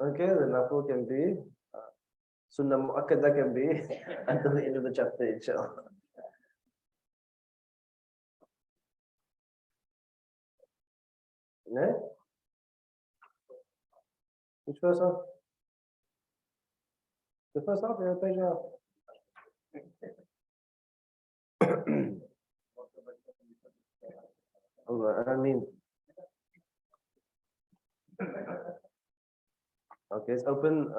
Okay, the nafu can be, sunnah mu'akkadah can be until the end of the chapter, inshallah. Yeah? Which first half? The first half, yeah, page half. Allah, I mean. Okay, let's open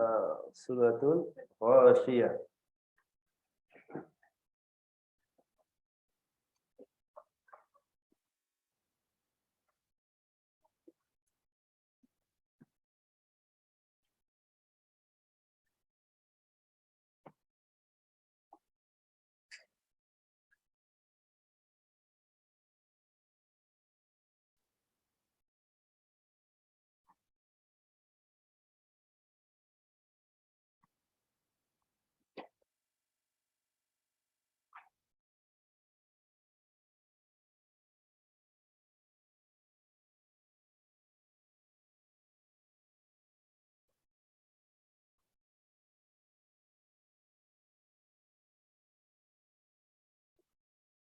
Suratul Ghashiyah.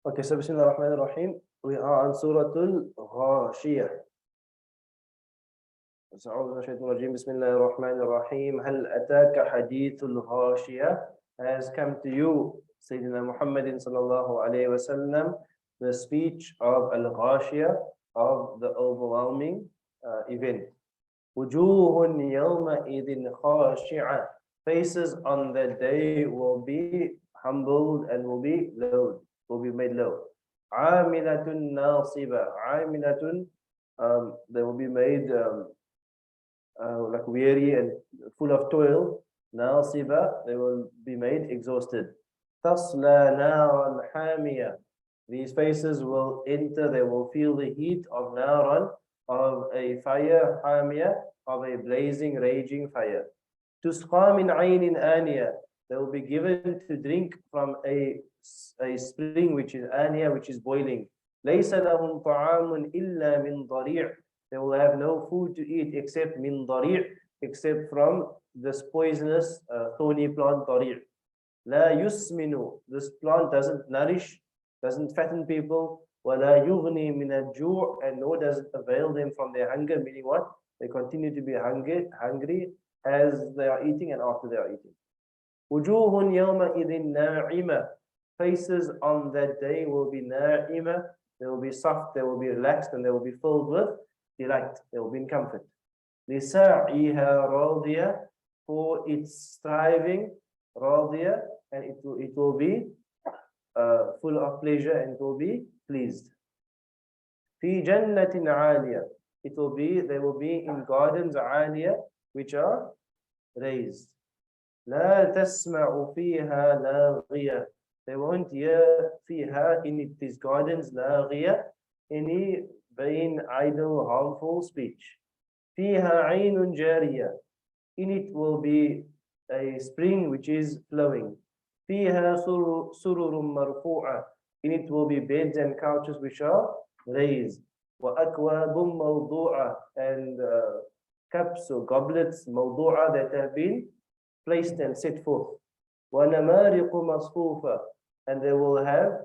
Okay, so Bismillah ar-Rahman ar-Rahim. We are on Suratul Ghashiyah. أعوذ من الشيطان الرجيم بسم الله الرحمن الرحيم هل أتاك حديث الغاشية has come to you Sayyidina Muhammadin sallallahu alayhi wa sallam the speech of al-Ghashiyah of the overwhelming event وجوه يومئذ خاشعة faces on that day will be humbled and will be made low عاملة ناصبة عاملة they will be made like weary and full of toil. Nasiba, they will be made exhausted. Tasla naran hamiyah. These faces will enter, they will feel the heat of naran, of a fire, hamiyah, of a blazing, raging fire. Tusqa min aynin aniyah. They will be given to drink from a spring which is aniyah, which is boiling. ليس لهم طعام إلا من ضريع. They will have no food to eat except min dari', except from this poisonous thorny plant dari'. La yusminu. This plant doesn't nourish, doesn't fatten people. Wala yughni min al-ju', and nor does it avail them from their hunger. Meaning what? They continue to be hungry as they are eating and after they are eating. Wujuhun yawma idhin na'ima. Faces on that day will be na'ima. They will be soft, they will be relaxed, and they will be filled with delight, they will be in comfort. لِسَعِيهَا رَاضِيَةً, for its striving, رَاضِيَةً, and it will be full of pleasure and it will be pleased. فِي جَنَّةٍ عَالِيَةٍ, they will be in gardens عالية, which are raised. لَا تَسْمَعُ فِيهَا لَاغِيَةً, they won't hear فِيهَا, in these gardens, لَاغِيَةً, any vain, idle, harmful speech. فِيهَا عَيْنٌ جَارِيَةٌ, in it will be a spring which is flowing. فِيهَا سُرُرٌ مَرْفُوعَةٌ, in it will be beds and couches which are raised. وَأَكْوَابٌ مَوْضُوعَةٌ, and cups or goblets مَوْضُوعَةٌ, that have been placed and set forth. وَنَمَارِقُ مَصْفُوفَةٌ, and they will have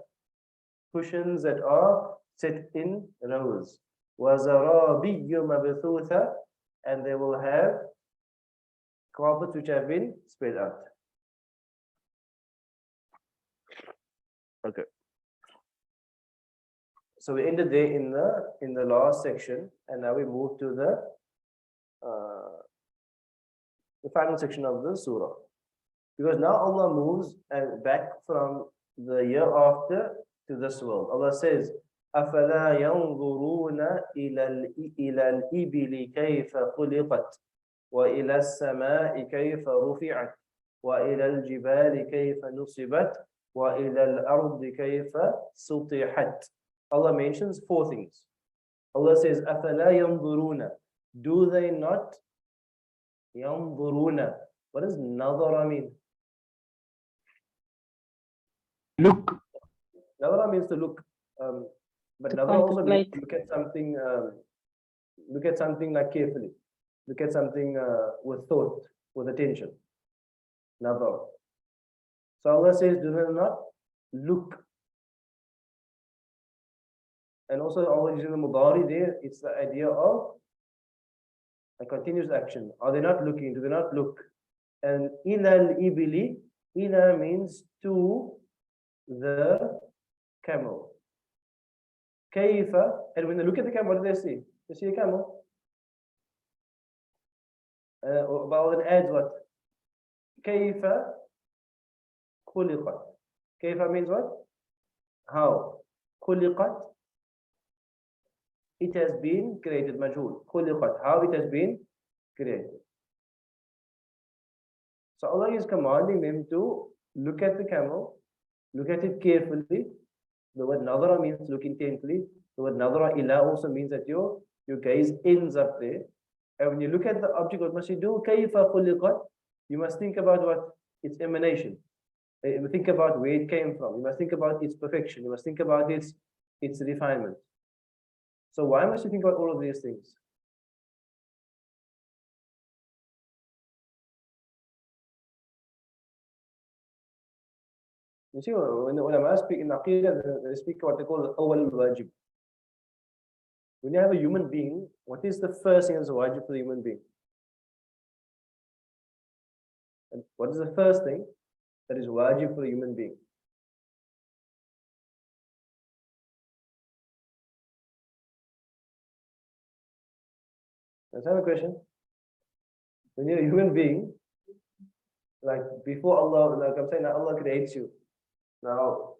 cushions that are set in rows. وَزَرَابِيُّ مَبْثُوثَةٌ, and they will have carpets which have been spread out. Okay. So we ended there in the last section, and now we move to the final section of the surah. Because now Allah moves back from the year after to this world. Allah says, أَفَلَا يَنْظُرُونَ إِلَى الْإِبِلِ كَيْفَ خُلِقَتْ وَإِلَى السَّمَاءِ كَيْفَ رُفِعَتْ وَإِلَى الْجِبَالِ كَيْفَ نُصِبَتْ وَإِلَى الْأَرْضِ كَيْفَ سُطِحَتْ. Allah mentions four things. Allah says, أَفَلَا يَنْظُرُونَ, do they not? يَنْظُرُونَ, what does nadara mean? Look. Nadara means to look. But nadara also means look at something like carefully. Look at something with thought, with attention. Nazar. So Allah says, do not look. And also Allah using the mudari there, it's the idea of a continuous action. Are they not looking? Do they not look? And ilal ibili, ila means to the camel. Kayfa, and when they look at the camel, what do they see? They see a camel. But it adds what? Kayfa khuliqat. Kayfa means what? How? Khuliqat. It has been created. Majhul. Khuliqat. How it has been created. So Allah is commanding them to look at the camel, look at it carefully. The word nadra means look intently. The word nadra ila also means that your gaze ends up there. And when you look at the object, what must you do? Kayfa khuliqat. You must think about what? Its emanation. You think about where it came from. You must think about its perfection. You must think about its refinement. So why must you think about all of these things? You see, when ulama speak in Aqidah, they speak what they call awal wajib. When you have a human being, what is the first thing that's wajib for the human being? And what is the first thing that is wajib for a human being? Understand the question? When you're a human being, like before Allah, like I'm saying, Allah creates you. Now,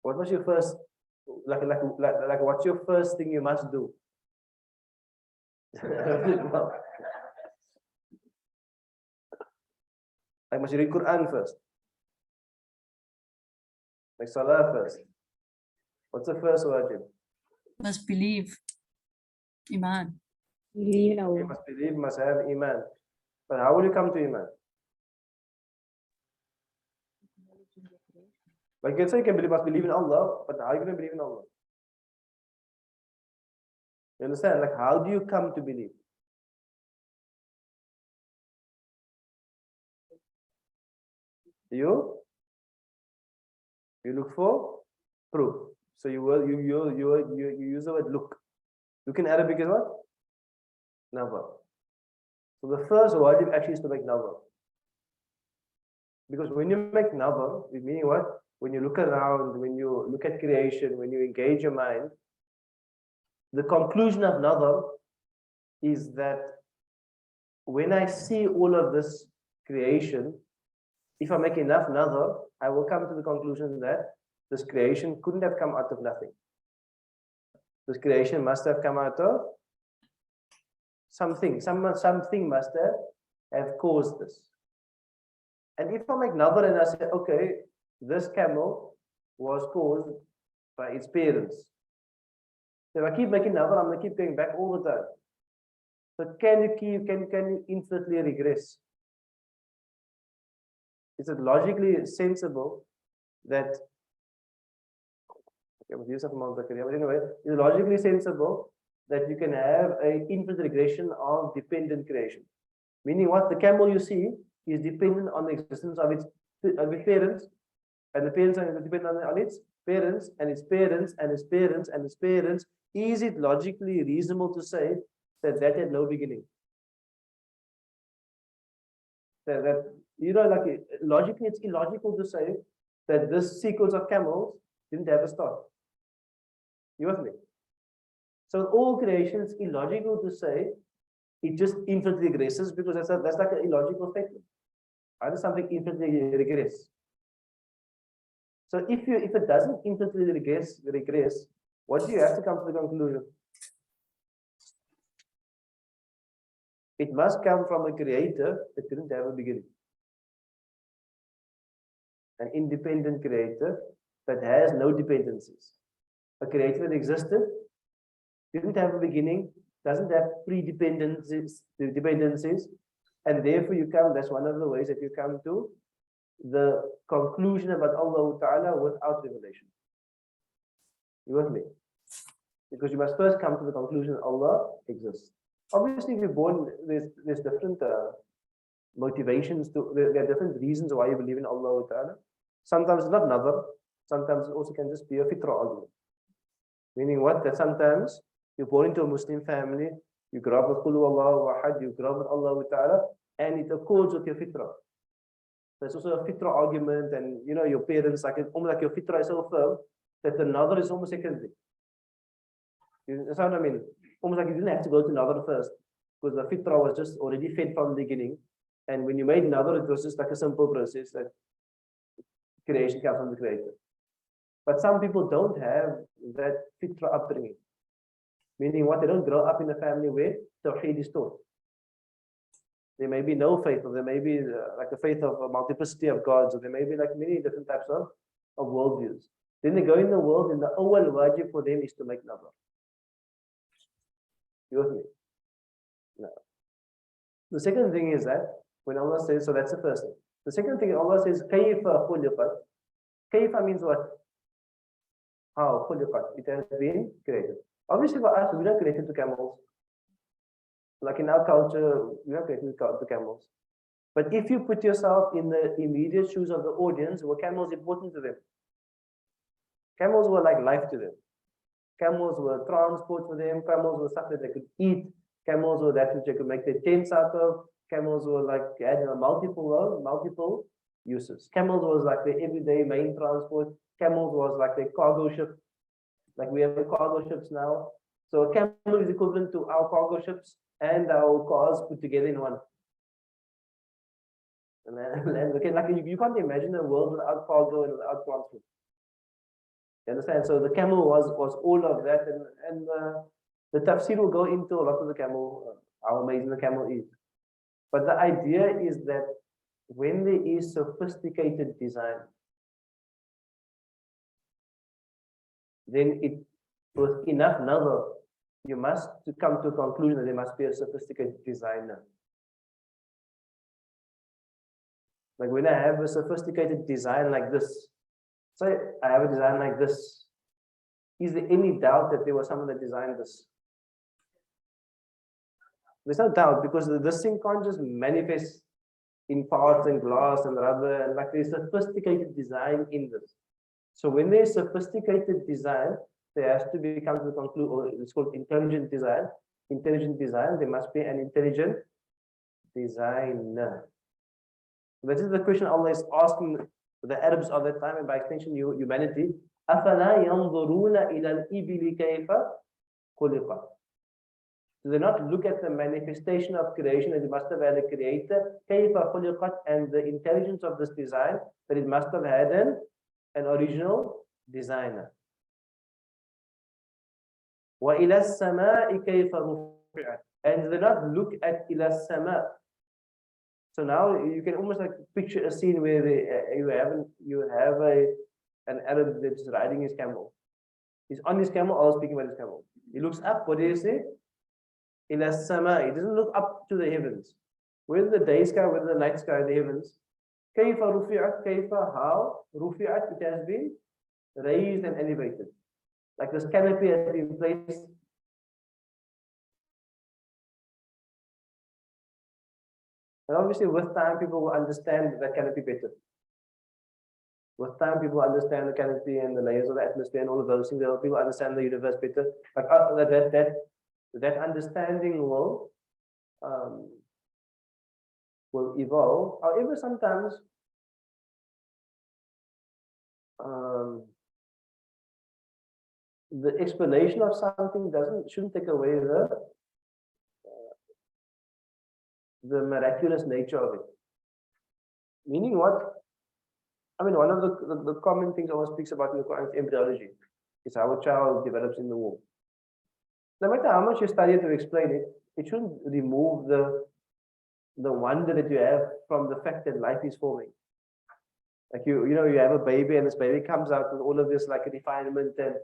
what was your first, like what's your first thing you must do? Like must you read Quran first? Like Salah first? What's the first wajib? Must believe. Iman. Believe in You Allah. must believe, must have Iman. But how will you come to Iman? Like you can say you can believe, must believe in Allah, but how are you going to believe in Allah? You understand? Like how do you come to believe? You look for proof. So you use the word look. Look in Arabic is what? Nazar. So the first wajib actually is to make nazar. Because when you make nazar, meaning what? When you look around, when you look at creation, when you engage your mind, the conclusion of nazar is that when I see all of this creation, if I make enough nazar, I will come to the conclusion that this creation couldn't have come out of nothing. This creation must have come out of something. Something must have caused this. And if I make nazar and I say, okay, this camel was caused by its parents. So if I keep making nazar, I'm going to keep going back all the time. So can you infinitely regress? Is it logically sensible that but anyway, it's logically sensible that you can have an infinite regression of dependent creation. Meaning what? The camel you see is dependent on the existence of its parents, and the parents are dependent on its parents, and its parents, and its parents, and its parents. Is it logically reasonable to say that had no beginning? That like logically, it's illogical to say that this sequence of camels didn't have a start. You with me? So all creation is illogical to say it just infinitely regresses, because that's like an illogical statement. How does something infinitely regress? So if it doesn't infinitely regress, what do you have to come to the conclusion? It must come from a creator that didn't have a beginning. An independent creator that has no dependencies. A creator that existed, didn't have a beginning, doesn't have pre-dependencies, and therefore that's one of the ways that you come to the conclusion about Allah Ta'ala without revelation. You with me? Because you must first come to the conclusion Allah exists. Obviously, if you're born, there's different motivations there are different reasons why you believe in Allah Ta'ala. Sometimes it's not another, sometimes it also can just be a fitra argument. Meaning what? That sometimes you're born into a Muslim family, you grow up with Qul Huwallahu Ahad, you grow up with Allah Ta'ala, and it accords with your fitra. There's also a fitra argument, and you know, your parents, almost like your fitra is so firm that the another is almost secondary. You understand what I mean? Almost like you didn't have to go to another first, because the fitra was just already fed from the beginning. And when you made another, it was just like a simple process that creation comes from the Creator. But some people don't have that fitra upbringing. Meaning what? They don't grow up in a family where Tawheed is taught. There may be no faith, or there may be like a faith of a multiplicity of gods, or there may be like many different types of worldviews. Then they go in the world, and the awal wajib for them is to make nazar. You with me? No. The second thing is that when Allah says, so that's the first thing. The second thing, Allah says, Kayfa khuliqat. Kayfa means what? How? Khuliqat. It has been created. Obviously for us, we're not created to camels. Like in our culture, we're not created to camels. But if you put yourself in the immediate shoes of the audience, were camels important to them? Camels were like life to them. Camels were transport for them. Camels were stuff that they could eat. Camels were that which they could make their tents out of. Camels were like, had multiple uses. Camels was like the everyday main transport. Camels was like the cargo ship. Like we have cargo ships now. So a camel is equivalent to our cargo ships and our cars put together in one. And okay, like you can't imagine a world without cargo and without transport. You understand? So the camel was all of that, and the tafsir will go into a lot of the camel, how amazing the camel is. But the idea is that when there is sophisticated design, then it, with enough nazar, you must come to a conclusion that there must be a sophisticated designer. Like when I have a sophisticated design like this, say I have a design like this, is there any doubt that there was someone that designed this? There's no doubt, because this thing can't just manifest in parts and glass and rubber, and like there's sophisticated design in this. So when there's sophisticated design, there has to be come to the conclusion, or it's called intelligent design. Intelligent design, there must be an intelligent designer. This is the question Allah is asking the Arabs of that time, and by extension humanity. أَفَلَا يَنْظُرُونَ إِلَى الْإِبِلِ كَيْفَ خُلِقَتْ. Do they not look at the manifestation of creation, that it must have had a creator, كَيْفَ خُلِقَتْ, and the intelligence of this design, that it must have had an original designer. وَإِلَى السَّمَاءِ كَيْفَ رُفِعَتْ, and do they not look at إِلَى السَّمَاء. So now you can almost like picture a scene where you have an Arab that's riding his camel. He's on his camel, Allah speaking about his camel. He looks up, what do you say? Ila sama. He doesn't look up to the heavens. Whether the day sky, whether the night sky, the heavens. Kayfa rufi'at, kayfa, how? Rufi'at, it has been raised and elevated. Like this canopy has been placed. And obviously with time people will understand that canopy better. With time, people understand the canopy and the layers of the atmosphere and all of those things. People understand the universe better. Like that understanding will evolve. However, sometimes the explanation of something shouldn't take away the miraculous nature of it. Meaning what? I mean, one of the common things Allah speaks about in the Quran is embryology. It's how a child develops in the womb. No matter how much you study to explain it, it shouldn't remove the wonder that you have from the fact that life is forming. Like you have a baby, and this baby comes out with all of this like refinement and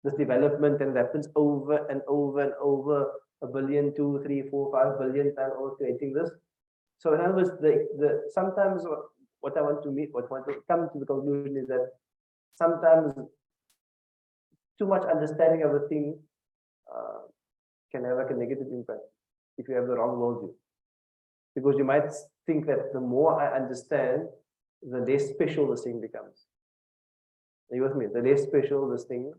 this development, and it happens over and over and over, 1 billion, 2, 3, 4, 5 billion times over creating this. So in other words, sometimes what I want to come to the conclusion is that sometimes too much understanding of a thing can have like a negative impact if you have the wrong worldview. Because you might think that the more I understand, the less special this thing becomes. Are you with me? The less special this thing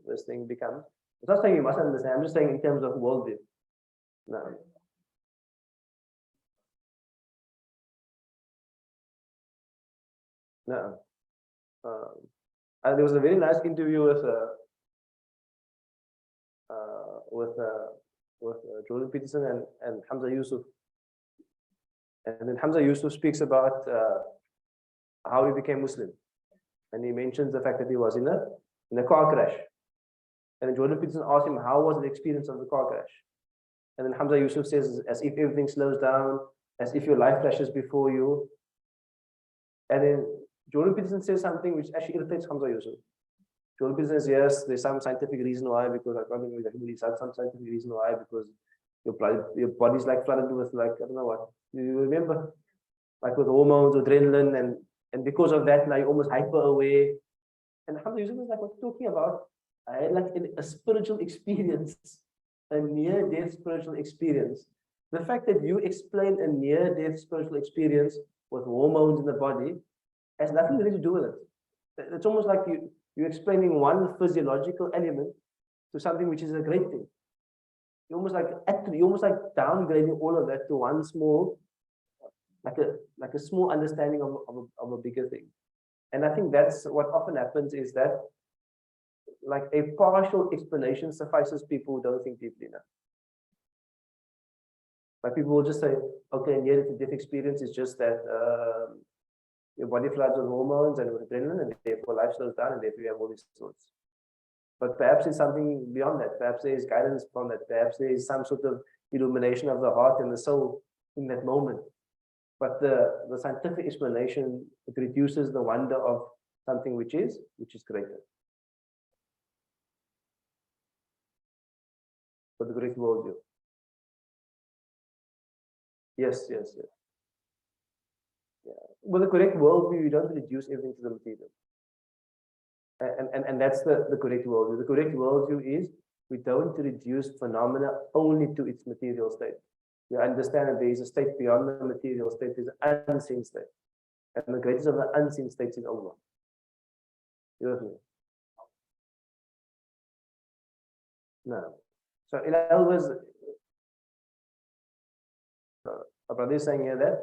becomes. I'm not saying you must understand, I'm just saying in terms of worldview. No. No. There was a very nice interview with Jordan Peterson and Hamza Yusuf. And then Hamza Yusuf speaks about how he became Muslim. And he mentions the fact that he was in a car crash. And then Jordan Peterson asked him, how was the experience of the car crash? And then Hamza Yusuf says, as if everything slows down, as if your life flashes before you. And then Jordan Peterson says something which actually irritates Hamza Yusuf. Jordan Peterson says, yes, there's some scientific reason why, because I can't remember exactly, some scientific reason why, because your body's like flooded with like, I don't know what. You remember? Like with hormones, adrenaline, and because of that, now you're almost hyper aware. And Hamza Yusuf is like, what are you talking about? I had like a spiritual experience, a near-death spiritual experience. The fact that you explain a near-death spiritual experience with hormones in the body has nothing really to do with it. It's almost like you're explaining one physiological element to something which is a great thing. You're almost like downgrading all of that to one small, like a small understanding of a bigger thing. And I think that's what often happens, is that like a partial explanation suffices people who don't think deeply enough. Like people will just say, okay, near-death experience is just that your body floods with hormones and with adrenaline, and therefore life slows down, and therefore you have all these thoughts. But perhaps there's something beyond that. Perhaps there is guidance from that. Perhaps there is some sort of illumination of the heart and the soul in that moment. But the scientific explanation, it reduces the wonder of something which is greater. For the great worldview. Yes. Yeah. With the correct worldview, you don't reduce everything to the material. And that's the correct worldview. The correct worldview is we don't reduce phenomena only to its material state. We understand that there is a state beyond the material state, there's an unseen state. And the greatest of the unseen states is Allah. You with me? No. So in other words, our brother is saying here that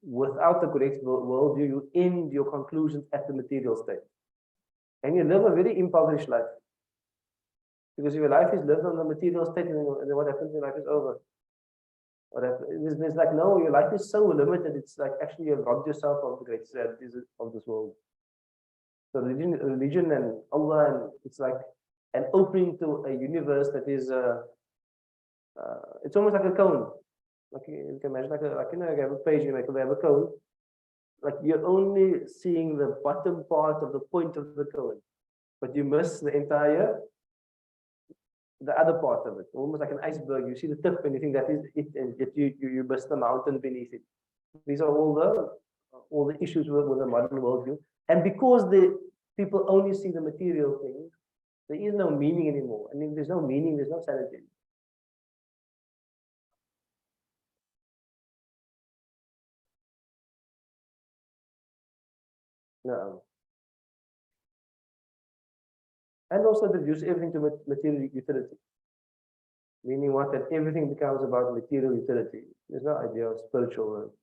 without the correct worldview, you end your conclusions at the material state. And you live a very impoverished life. Because if your life is lived on the material state, and then what happens when life is over? There's like, no, your life is so limited, it's like actually you've robbed yourself of the greatest realities of this world. So religion and Allah, and it's like an opening to a universe that is, it's almost like a cone. Like you can imagine, you have a page, you have a cone. Like you're only seeing the bottom part of the point of the cone, but you miss the other part of it, almost like an iceberg. You see the tip and you think that is it, and yet you miss the mountain beneath it. These are all the issues with the modern worldview. And because the people only see the material things, there is no meaning anymore. I mean, there's no meaning, there's no sanity. No. And also reduce everything to material utility. Meaning what? That everything becomes about material utility. There's no idea of spiritual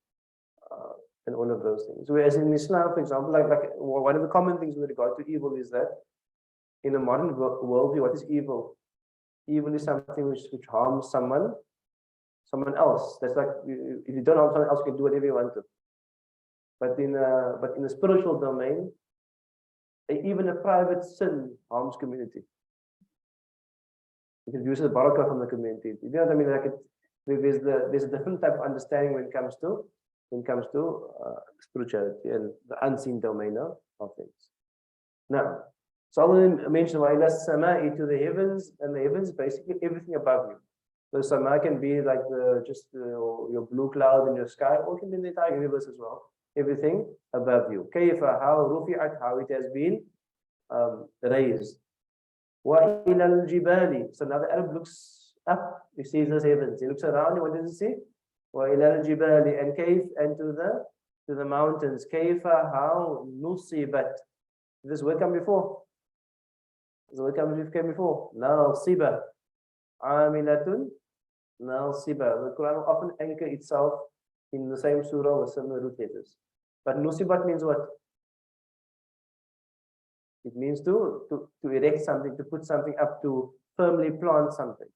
and all of those things. Whereas in Islam, for example, like one of the common things with regard to evil is that in a modern worldview, what is evil? Evil is something which harms someone else. That's like if you don't harm someone else, you can do whatever you want to. But in the spiritual domain, even a private sin harms community. It reduces barakah from the community. You know what I mean? Like there's a different type of understanding when it comes to spirituality and the unseen domain of things. Now, so Allah mentioned وَإِلَى السَّمَاءِ to the heavens, and the heavens basically everything above you. So sama can be like your blue cloud in your sky, or it can be the entire universe as well. Everything above you. كيف, how, رفعت, how it has been raised. وَإِلَى الْجِبَالِ. So now the Arab looks up, he sees the heavens. He looks around, what does he see? وَإِلَى الْجِبَالِ. And كيف, and to the mountains. كيف, how, نُصِبَت. This word come before. This word came before. نَاصِبَة. عَامِلَةٌ نَاصِبَة. The Quran will often anchor itself in the same surah with similar root letters. But nusibat means what? It means to erect something, to put something up, to firmly plant something.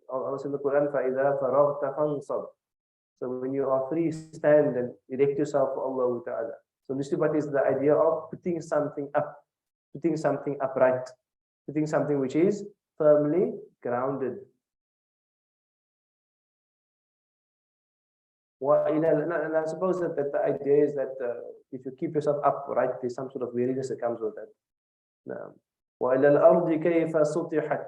Also in the Quran, فَإِذَا فَرَغْتَ فَانْصَبْ. So when you are free, stand and erect yourself for Allah Ta'ala. So nusibat is the idea of putting something up, putting something upright, putting something which is firmly grounded. And I suppose that the idea is that if you keep yourself upright, there's some sort of weariness that comes with that. وَإِلَى الْأَرْضِ كَيْفَ سُطِحَتْ.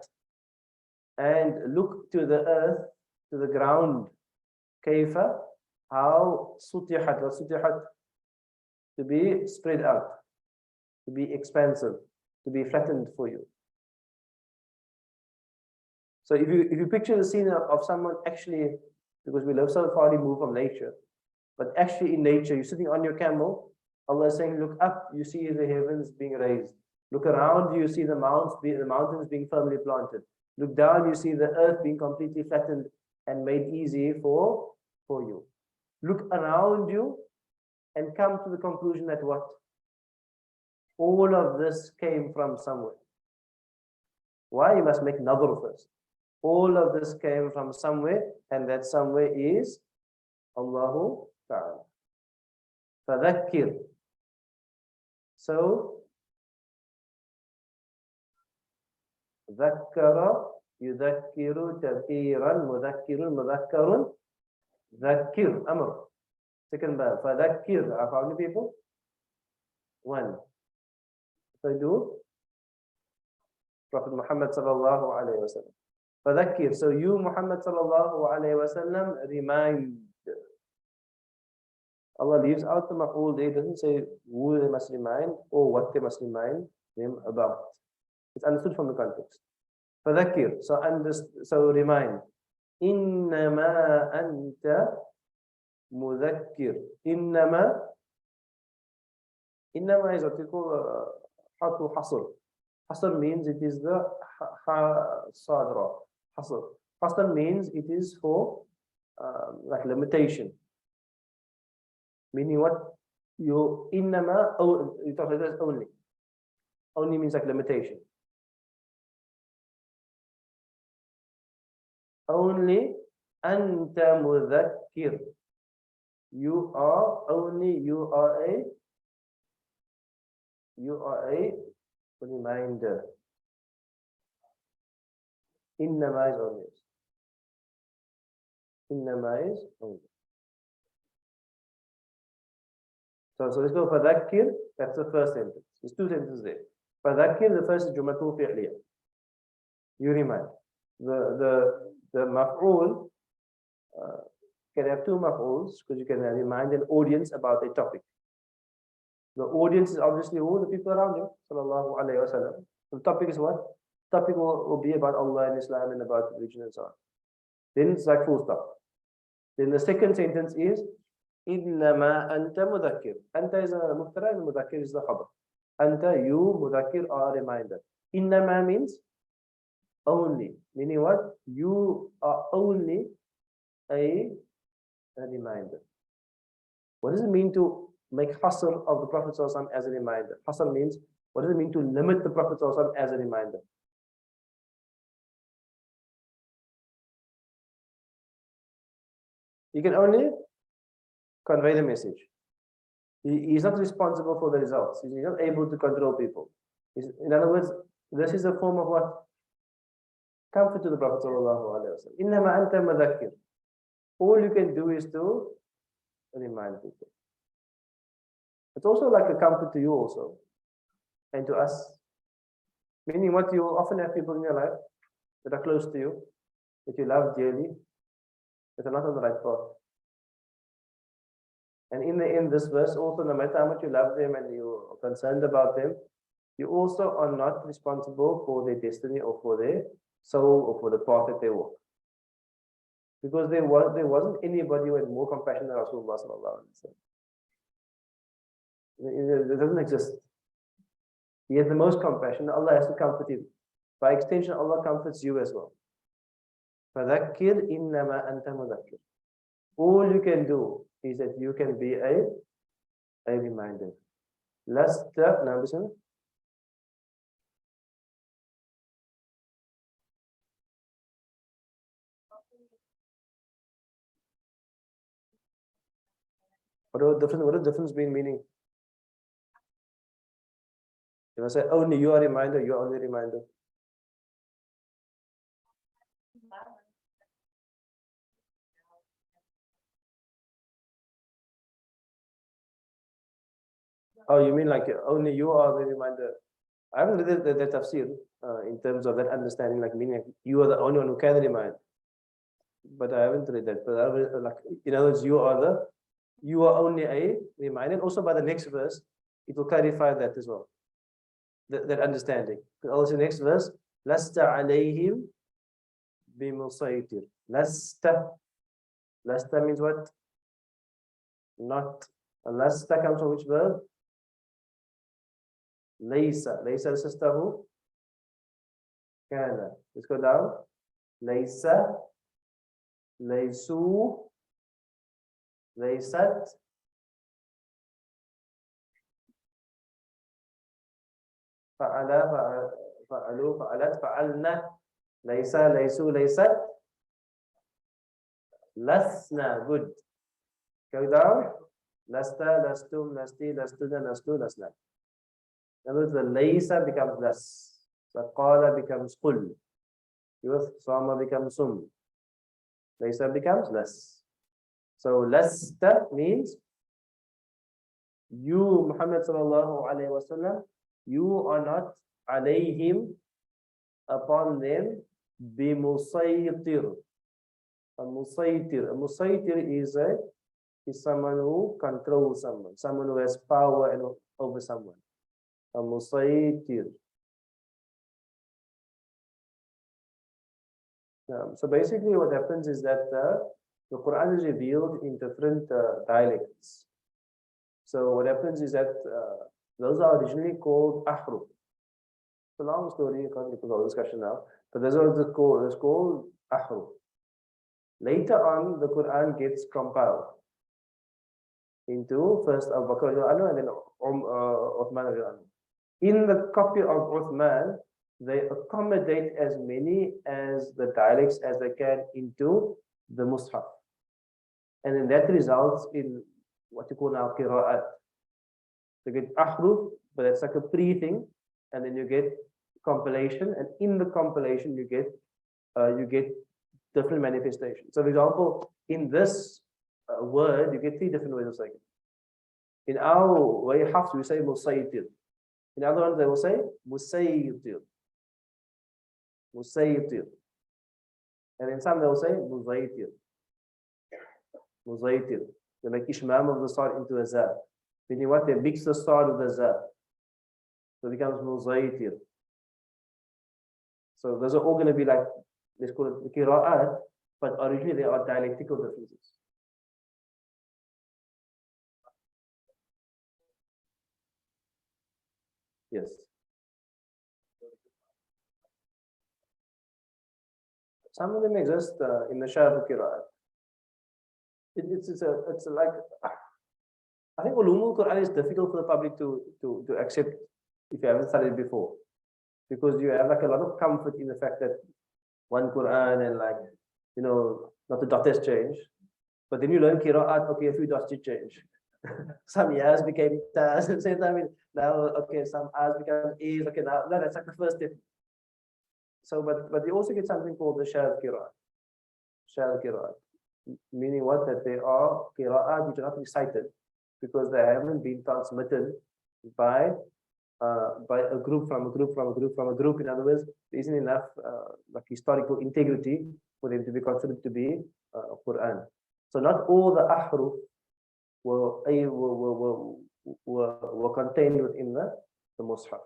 And look to the earth, to the ground. كَيْفَ, how, سُطِحَتْ. What سُطِحَتْ? To be spread out, to be expansive, to be flattened for you. So if you picture the scene of someone actually, because we live so far removed from nature, but actually in nature, you're sitting on your camel, Allah is saying, look up, you see the heavens being raised. Look around, you see the mountains being firmly planted. Look down, you see the earth being completely flattened and made easy for you. Look around you and come to the conclusion that what? All of this came from somewhere. Why? You must make nadr first. All of this came from somewhere, and that somewhere is Allahu Ta'ala. فَذَكِّرْ. So, ذَكَّرَ يُذَكِّرُ تَذْكِيرًا مُذَكِّرٌ مُذَكَّرٌ ذَكِّرْ Amr. Second verb. فَذَكِّرْ. How many people? One. So do Prophet Muhammad sallallahu alayhi wa sallam. فذكر. So you, Muhammad sallallahu alayhi wa sallam, remind. Allah leaves out the maf'ul there. It doesn't say who they must remind or what they must remind them about. It's understood from the context. فذكر. So remind. إنما أنت مذكر. إنما is what we call حرف حصر. حصر means it is the صادرة. Hasr. Hasr means it is for like limitation. Meaning what? You innama, you talk like this only. Only means like limitation. Only anta mudhakkir. You are a reminder. Innama is only. Innama is only. So let's go fadhakkir. That's the first sentence. There's two sentences there. Fadhakkir, the first is Jumatul Fi'liya. You remind. The maf'ul can have two maf'uls because you can remind an audience about a topic. The audience is obviously who? The people around you. Sallallahu alayhi wa sallam. The topic is what? The topic will be about Allah and Islam and about religion and so on. Then it's like full stop. Then the second sentence is Innama anta mudhakkir. Anta is a mubtada and mudhakkir is the khabar. Anta, you, mudhakkir are a reminder. Innama means only. Meaning what? You are only a reminder. What does it mean to make hasr of the Prophet ﷺ as a reminder? Hasr means, what does it mean to limit the Prophet ﷺ as a reminder? You can only convey the message. He's not responsible for the results. He's not able to control people. In other words, this is a form of what? Comfort to the Prophet ﷺ. Innama anta mudhakkir. All you can do is to remind people. It's also like a comfort to you also, and to us. Meaning what, you often have people in your life that are close to you, that you love dearly, that are not on the right path. And in the end, this verse also, no matter how much you love them and you are concerned about them, You also are not responsible for their destiny or for their soul or for the path that they walk. Because there wasn't anybody who had more compassion than Rasulullah sallallahu alaihi wasallam. It doesn't exist. He had the most compassion. Allah has to comfort him. By extension, Allah comforts you as well. فَذَكِّرْ إِنَّمَا أَنْتَ مُذَكِّرْ. All you can do is that you can be a reminder. لَسْتَ now listen. What does difference mean meaning? If I say only you are a reminder, you are only a reminder. Oh, you mean like only you are the reminder? I haven't read the tafsir in terms of that understanding, like meaning like you are the only one who can remind. But I haven't read that. But like in other words, you are only a reminder. And also by the next verse, it will clarify that as well. That understanding. Also next verse, Lasta alayhim bimusaytir. Lasta means what? Not. Lasta comes from which verb? Laysa. Laysa is sister who? Kana. Let's go down. Laysa. Laysu. Laysat. Fa'ala. Fa'alu. Fa'alat. Fa'alna. Laysa. Laysu. Laysat. Lasna. Good. Go down. Lasta. Lastum. Lasti. Lastuna. Lastu. Lasna. In other words, the laysa becomes las. The qala becomes qul. Sama becomes sum. Laysa becomes las. So lasta means you, Muhammad sallallahu alayhi wasallam, you are not alayhim upon them bimusaytir. A musaytir is someone who controls someone who has power over someone. A musaytir. So basically what happens is that the Quran is revealed in different dialects. So what happens is that those are originally called ahruf. It's a long story, I can't get into all discussion now, but those are called ahruf. Later on, the Quran gets compiled into first Abu Bakr and then Uthman. In the copy of Uthman, they accommodate as many as the dialects as they can into the Mus'haf. And then that results in what you call now qira'at. You get ahruf, but that's like a pre-thing, and then you get compilation, and in the compilation you get different manifestations. So for example, in this word, you get 3 different ways of saying it. In our way, Hafs, we say musaytir. In other ones, they will say musaytir. Musaytir. And in some, they will say muzaytir. Muzaytir. They make ishmam of the sad into a za. Meaning what? They mix the sad with the za. So it becomes muzaytir. So those are all going to be like, let's call it qira'at, but originally they are dialectical differences. Yes. Some of them exist in the Shah Qira'at. It's like, I think Ulumul Quran is difficult for the public to accept if you haven't studied before. Because you have like a lot of comfort in the fact that one Quran and like, you know, not the dot has changed. But then you learn Qira'at, okay, a few dots did change. Some years became tas, and same time now, okay, some A's become A's, okay, now that's like the first step. So, but you also get something called the Shadh Qira'at. Shadh Qira'at. Meaning what? That they are Qira'at which are not recited because they haven't been transmitted by a group from a group from a group from a group. In other words, there isn't enough like historical integrity for them to be considered to be Quran. So not all the ahruf were contained within the Mus'haf.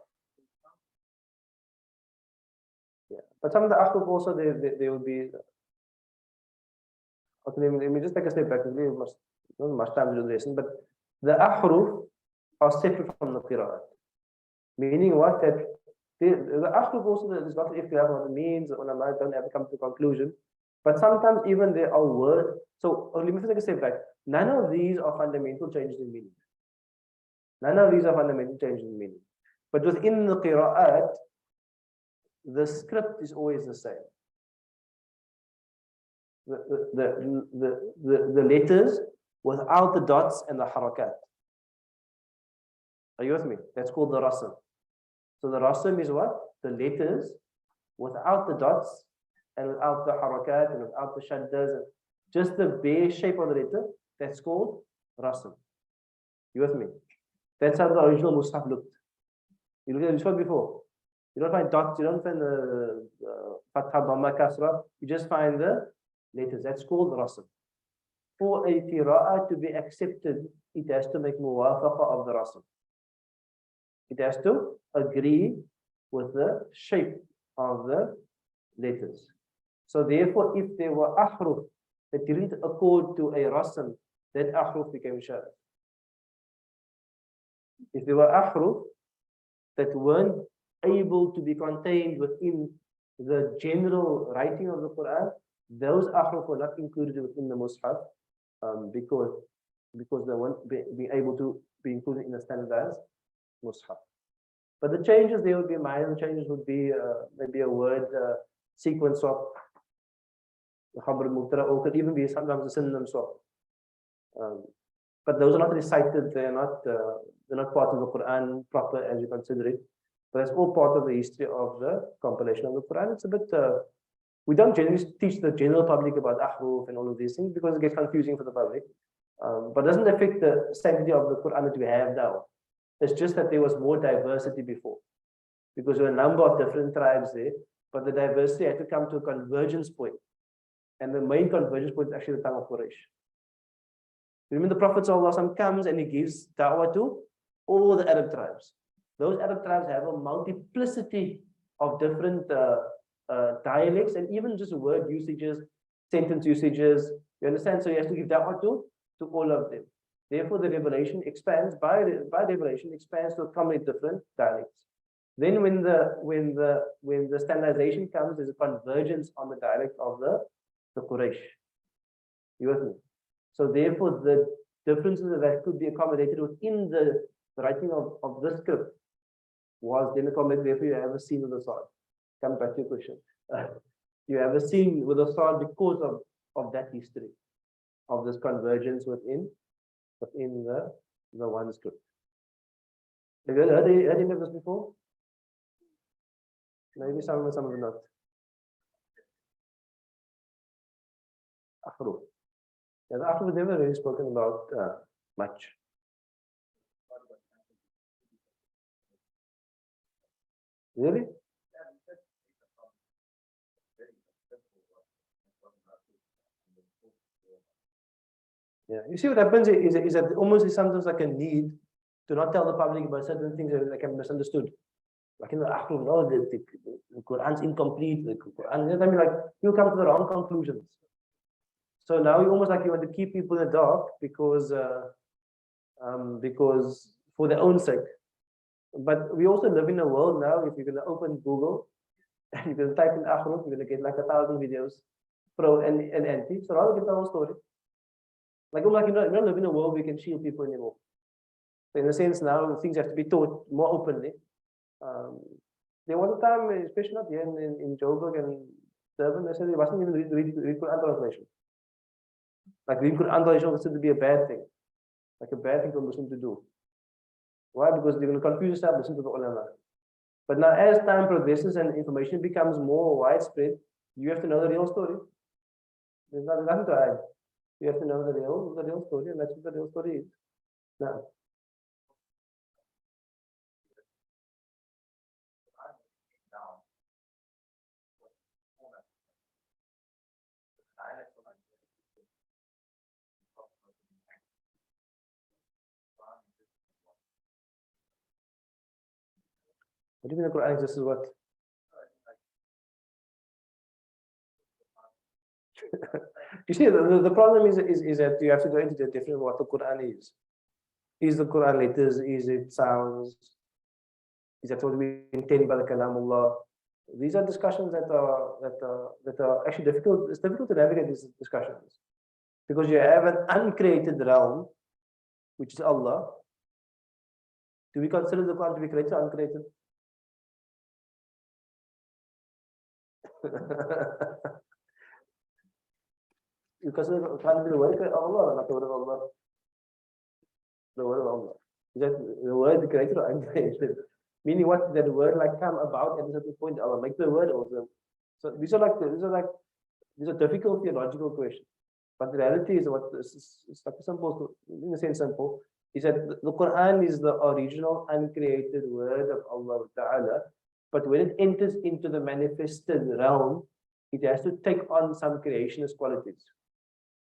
But some of the ahruf also, they will be. Okay, let me just take a step back. We must not much time to do the lesson, but the ahruf are separate from the qira'at. Meaning what? That the ahruf also, there's not if you have what it means, ulama don't have to come to a conclusion. But sometimes even there are words. So let me take a step back. None of these are fundamental changes in meaning. None of these are fundamental changes in meaning. But within the qira'at, the script is always the same. The letters without the dots and the harakat. Are you with me? That's called the rasm. So the rasm is what? The letters without the dots and without the harakat and without the shaddas, and just the bare shape of the letter. That's called rasm. You with me? That's how the original Mus'haf looked. You looked at this one before. You don't find dots, you don't find the Fatha, Dhamma, Kasra. You just find the letters. That's called rasm. For a qira'ah to be accepted, it has to make muwafaqa of the rasm. It has to agree with the shape of the letters. So therefore, if there were ahruf that didn't accord to a rasm, that ahruf became shadh. If there were ahruf that weren't able to be contained within the general writing of the Quran, those ahruf were not included within the Mus'haf because they weren't be able to be included in the standardized Mus'haf. But the changes, there would be minor changes, would be maybe a word sequence swap, the khabar mubtada, or could even be sometimes a synonym swap. But those are not recited, they're not part of the Quran proper as you consider it. But it's all part of the history of the compilation of the Quran. It's a bit, we don't generally teach the general public about ahruf and all of these things because it gets confusing for the public. But it doesn't affect the sanctity of the Quran that we have now. It's just that there was more diversity before because there were a number of different tribes there, but the diversity had to come to a convergence point. And the main convergence point is actually the time of Quraysh. Remember the Prophet ﷺ comes and he gives da'wah to all the Arab tribes. Those Arab tribes have a multiplicity of different dialects and even just word usages, sentence usages. You understand? So he has to give da'wah to all of them. Therefore, the revelation expands by revelation expands to a complete different dialects. Then, when the standardization comes, there's a convergence on the dialect of the Quraysh. You with me? So, therefore, the differences that could be accommodated within the writing of the script was then accommodated. Therefore, you have a scene with the sword. Come back to your question. You have a scene with the sword because of that history of this convergence within the one script. Have you heard any of this before? Maybe some of them not. Ahruf. Yeah, the ahruf was never really spoken about much. Really? Yeah, you see what happens is that almost is sometimes like a need to not tell the public about certain things that can be misunderstood. Like in the ahruf, no, the Quran's incomplete. The Quran, you know what I mean? Like you come to the wrong conclusions. So now you almost like you want to keep people in the dark because for their own sake. But we also live in a world now. If you're going to open Google and you're going to type in ahruf, you're going to get like 1,000 videos, pro and anti. So rather get the whole story. Like you don't live in a world where you can shield people anymore. So in a sense now things have to be taught more openly. There was a time, especially not here in Joburg and Durban, they said it wasn't even read Quran translation. Like reading Quran translation was considered to be a bad thing. Like a bad thing for a Muslim to do. Why? Because they're going to confuse yourself, listen to the ulama. But now as time progresses and information becomes more widespread, you have to know the real story. There's nothing to hide. You have to know the real story, and that's what the real story is. Now, what do you mean the Quran exists is what? You see, the problem is that you have to go into the definition of what the Quran is. Is the Quran letters? Is it sounds? Is that what we intend by the Kalamullah? These are discussions that are actually difficult. It's difficult to navigate these discussions because you have an uncreated realm, which is Allah. Do we consider the Quran to be created or uncreated? You consider the Quran to be the word of Allah, not the word of Allah. The word of Allah. Is that the word created or uncreated? Meaning what that word like come about at a certain point, Allah make the word also. So these are difficult theological questions. But the reality is what it's like simple, in a sense simple, is that the Quran is the original uncreated word of Allah Ta'ala. But when it enters into the manifested realm, it has to take on some creationist qualities.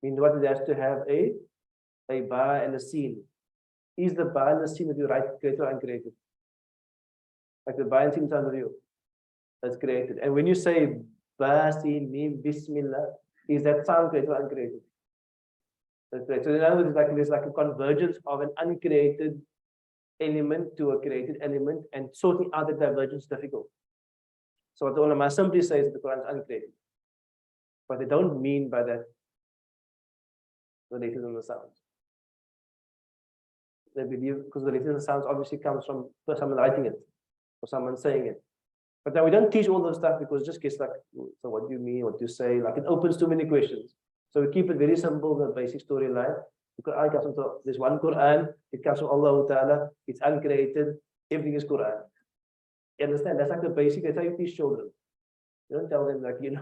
Meaning what it has to have a ba and a scene. Is the ba and the scene that you write created or uncreated? Like the ba and scene in front of you, that's created. And when you say ba, scene, mim, bismillah, is that sound created or uncreated? That's right. So in other words, there's like a convergence of an uncreated element to a created element, and sorting out the divergence is difficult. So what the ulama simply says is the Quran is uncreated. But they don't mean by that the letters and the sounds. They believe because the letters and the sounds obviously comes from someone writing it or someone saying it. But then we don't teach all those stuff because it just gets like, so what do you mean? What do you say? Like it opens too many questions. So we keep it very simple, the basic storyline. The Quran comes from, there's one Quran, it comes from Allah Ta'ala, it's uncreated, everything is Quran. You understand? That's like the basic, that's how you teach children. You don't tell them like, there's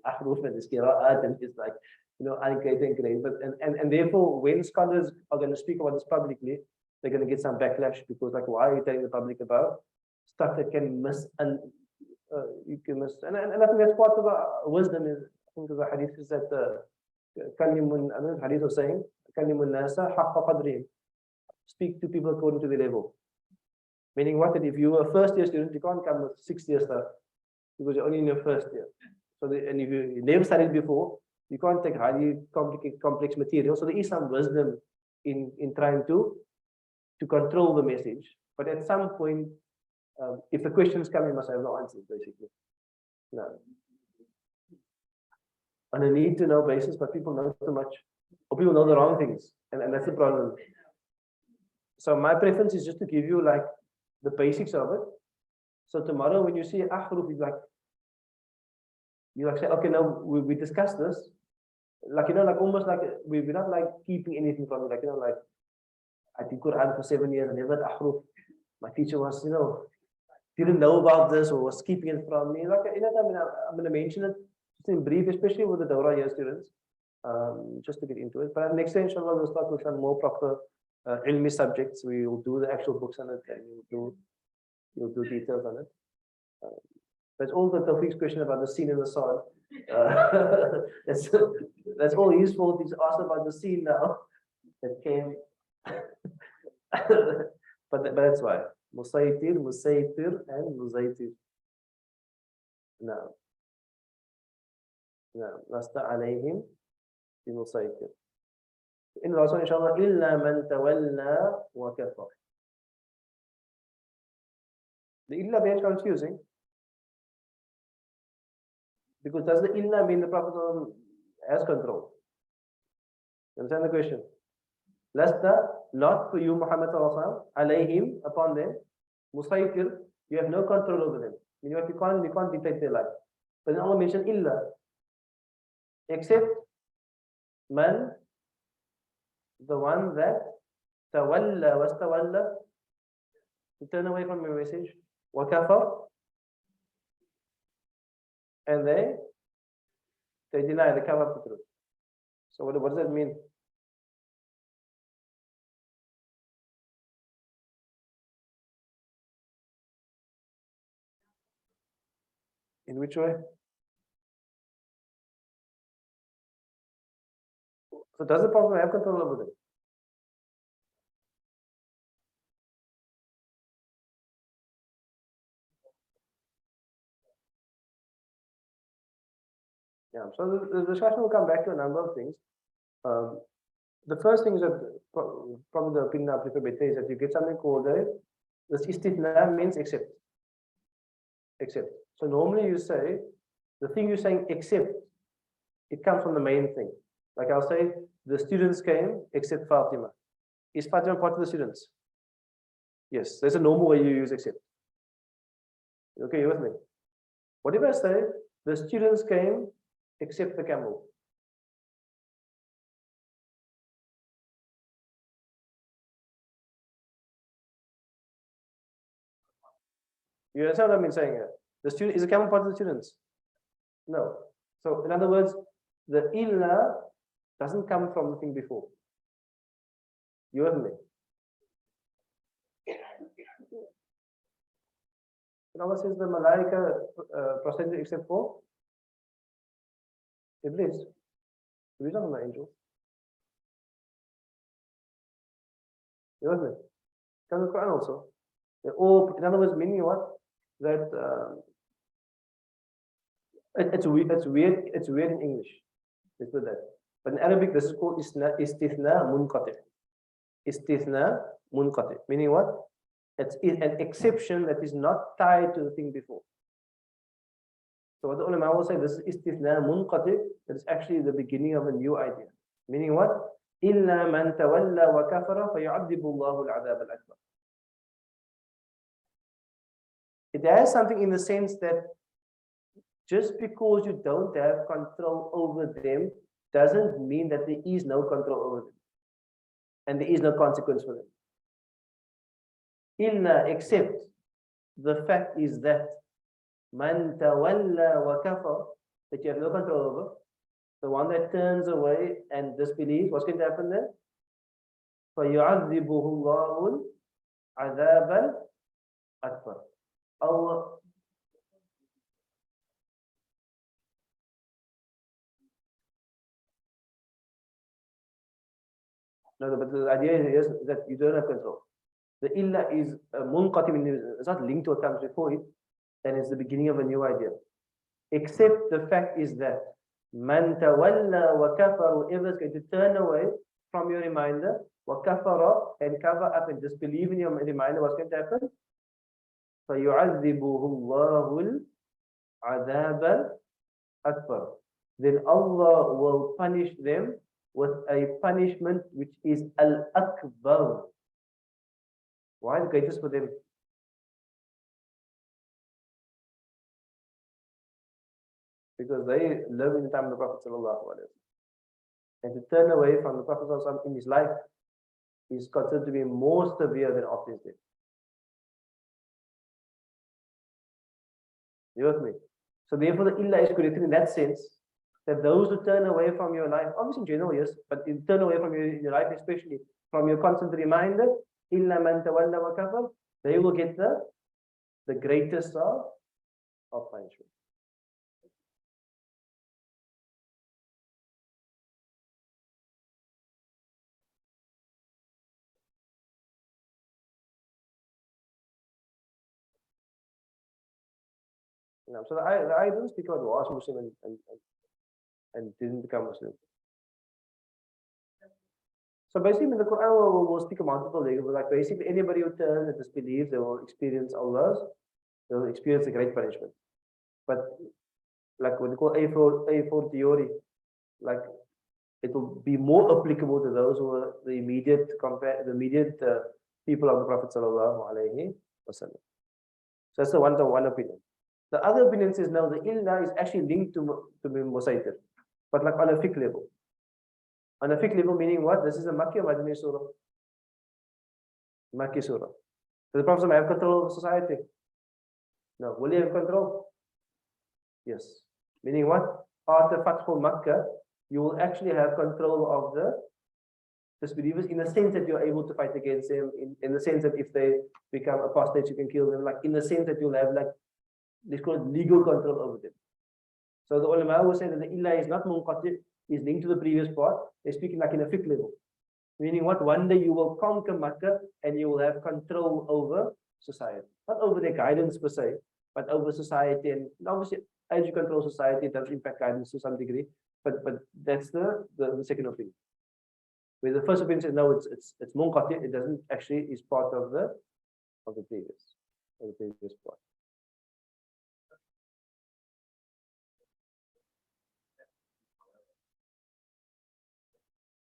ahruf and there's qira'at and it's like, uncreated and created. But and therefore when scholars are going to speak about this publicly, they're going to get some backlash because like, why are you telling the public about stuff that can miss and you can miss, and I think that's part of wisdom. Is I think the hadith is that kalimun, I don't know hadith was saying kalimun nasa haqqa qadrihim, speak to people according to their level. Meaning what, that if you were a first year student, you can't come with 6 year stuff because you're only in your first year. So and if you never studied before, you can't take highly complicated complex material. So there is some wisdom in trying to control the message, but at some point, if the questions come, you must have no answers, basically. No. On a need to know basis, but people know too much, or people know the wrong things, and that's the problem. So my preference is just to give you like the basics of it. So tomorrow when you see ahruf, you like say, okay, now we discussed this, like like almost like we're not like keeping anything from it, like like I did Quran for 7 years and never had ahruf. My teacher was didn't know about this or was keeping it from me. Like, I'm going to mention it just in brief, especially with the Dawrah year students, just to get into it. But next day, inshallah, we'll start with some more proper ilmi subjects. We will do the actual books on it and you'll do details on it. That's all the Tawfiq's question about the scene in the sword. That's all his fault. He's asked about the scene now that came. but that's why. Musaytir, Musaytir, and Musaytir. No. Lasta alayhim bi Musaytir. In the last one, inshallah, illa man tawalla wa kafar. The illa is confusing. Because does the illa mean the Prophet has control? You understand the question? Lasta, not for you, Muhammad alayhim, upon them, musaytir, you have no control over them. You can't dictate their life. But then Allah mentioned illa, except man, the one that tawalla, was tawalla, to turn away from your message, wa kafar, and they deny, they cover up the truth. So what does that mean? In which way? So does the Prophet have control over them? Yeah. So the discussion will come back to a number of things. The first thing is that probably the opinion I prefer better is that you get something called this istithna means except. Except. So normally you say the thing you're saying except, it comes from the main thing. Like I'll say the students came except Fatima. Is Fatima part of the students? Yes, there's a normal way you use except. Okay, you with me? What if I say the students came except the camel? You understand what I mean saying here? The student is a camel part of the students? No. So in other words, the illa doesn't come from the thing before. You with me? And Allah says the malaika proceeded except for Iblis. We're talking about angels. You with me? Come in the Quran also. Or in other words, meaning what? That it's weird in English. Let's put that. But in Arabic, this is called istithna munqati. Istithna munqati. Meaning what? It's an exception that is not tied to the thing before. So what the ulama will say, this is istithna munqati, that is actually the beginning of a new idea. Meaning what? إِلَّا مَنْ تَوَلَّى وَكَفَرَ فَيُعَذِّبُ اللَّهُ الْعَذَابَ الْأَكْبَرَ. It has something in the sense that just because you don't have control over them doesn't mean that there is no control over them. And there is no consequence for them. Illa, except the fact is that man tawalla wa kafar, that you have no control over, the one that turns away and disbelieves, what's going to happen then? فَيُعَذِّبُهُ اللَّهُ الْعَذَابَ الْأَكْبَرَ. Allah No, but the idea is that you don't have control. The illa is munqati, it's not linked to what comes before it, and it's the beginning of a new idea. Except the fact is that man tawalla wa kafara, whoever is going to turn away from your reminder, wa kafara, and cover up and disbelieve in your reminder, what's going to happen? فَيُعَذِّبُهُ اللَّهُ الْعَذَابَ الْأَكْبَرَ. Then Allah will punish them with a punishment which is al-akbar. Why the greatest for them? Because they live in the time of the Prophet sallallahu alaihi wasallam. And to turn away from the Prophet sallallahu alaihi wasallam in his life is considered to be more severe than after his death. You with me? So therefore the illa is corrected in that sense, that those who turn away from your life, obviously in general, yes, but in turn away from your life, especially from your constant reminder, illa man tawalla wa kafar, they will get the greatest of punishment. So the ayah doesn't speak about was Muslim and didn't become Muslim. So basically, in the Quran will speak of multiple levels. Like basically, anybody who turns and disbelieves, they will experience Allah's, they will experience a great punishment. But like what they call A4 theory, like it will be more applicable to those who are the immediate people of the Prophet sallallahu alaihi wasallam. So that's the one opinion. The other opinion says no, the illa is actually linked to Musaitir, but like on a fiqh level. On a fiqh level, meaning what? This is a Makki or Madani surah? Makki surah. Does the Prophet have control of society? No. Will he have control? Yes. Meaning what? After Fathu Makkah, you will actually have control of the disbelievers in the sense that you're able to fight against them, in the sense that if they become apostates, you can kill them, like in the sense that you'll have like this called legal control over them. So the ulama will say that the illa is not munqati, is linked to the previous part. They're speaking like in a fiqh level. Meaning what? One day you will conquer Makkah and you will have control over society. Not over their guidance per se, but over society. And obviously as you control society, it does impact guidance to some degree. But that's the second opinion. Where the first opinion says no, it's munqati, it doesn't actually is part of the previous part.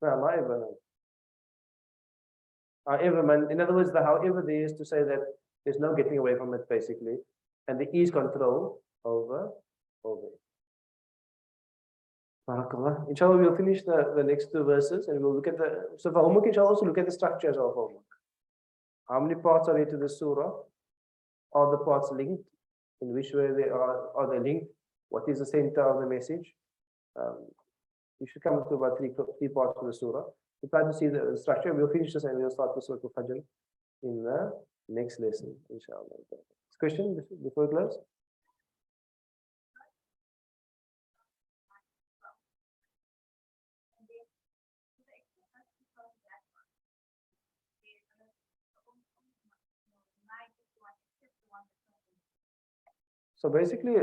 No, however, in other words, the however there is to say that there's no getting away from it basically, and there is control over it. Barakallah. Inshallah, we'll finish the next two verses and we'll look at so for homework, inshallah, also look at the structures of homework. How many parts are there to the surah? Are the parts linked? In which way are they linked? What is the center of the message? You should come to about three parts of the surah. We try to see the structure. We'll finish this and we'll start with Surah Al-Fajr in the next lesson, inshallah. Question before we close? So basically,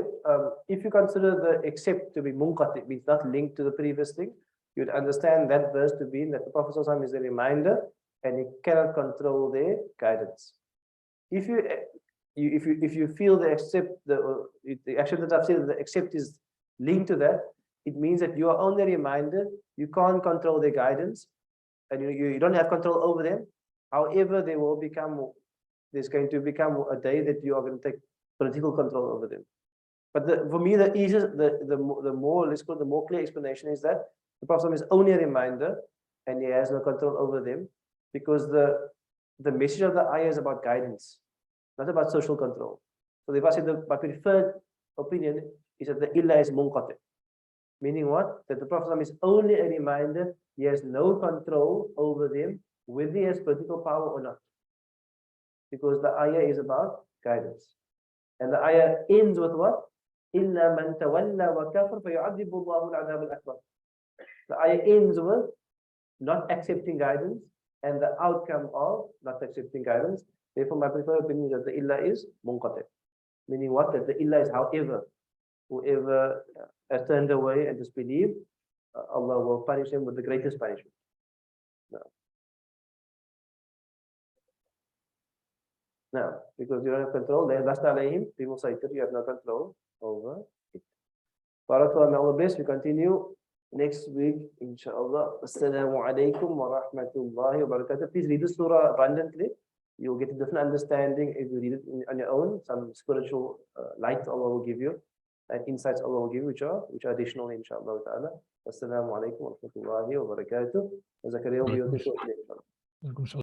if you consider the accept to be munqati, means not linked to the previous thing, you'd understand that verse to be that the Prophet ﷺ is a reminder and he cannot control their guidance. If you feel the accept, the action that I've said, the accept is linked to that, it means that you are only a reminder, you can't control their guidance, and you don't have control over them. However, there's going to become a day that you are going to take political control over them. But for me, the easiest, the more, let's call it the more clear explanation is that the Prophet is only a reminder and he has no control over them, because the message of the ayah is about guidance, not about social control. So if I say my preferred opinion is that the illah is munqati, meaning what? That the Prophet is only a reminder, he has no control over them, whether he has political power or not. Because the ayah is about guidance. And the ayah ends with what? إِلَّا مَنْ تَوَلَّى وَكَفَرْ فَيُعَذِّبُ اللَّهُ الْعَذَابَ الْأَكْبَرَ. The ayah ends with not accepting guidance and the outcome of not accepting guidance. Therefore, my preferred opinion is that the illah is munqati. Meaning what? That the illah is however. Whoever has turned away and disbelieved, Allah will punish him with the greatest punishment. Now, because you don't have control, people say that you have no control over it. Barakallah, may Allah bless. We continue next week, inshallah. Assalamu alaikum wa rahmatullahi wa barakatuh. Please read the surah abundantly. You'll get a different understanding if you read it on your own. Some spiritual light Allah will give you, and insights Allah will give you, which are additional, inshallah ta'ala. Assalamu alaikum wa rahmatullahi wa barakatuh. Zakaria will be with you shortly.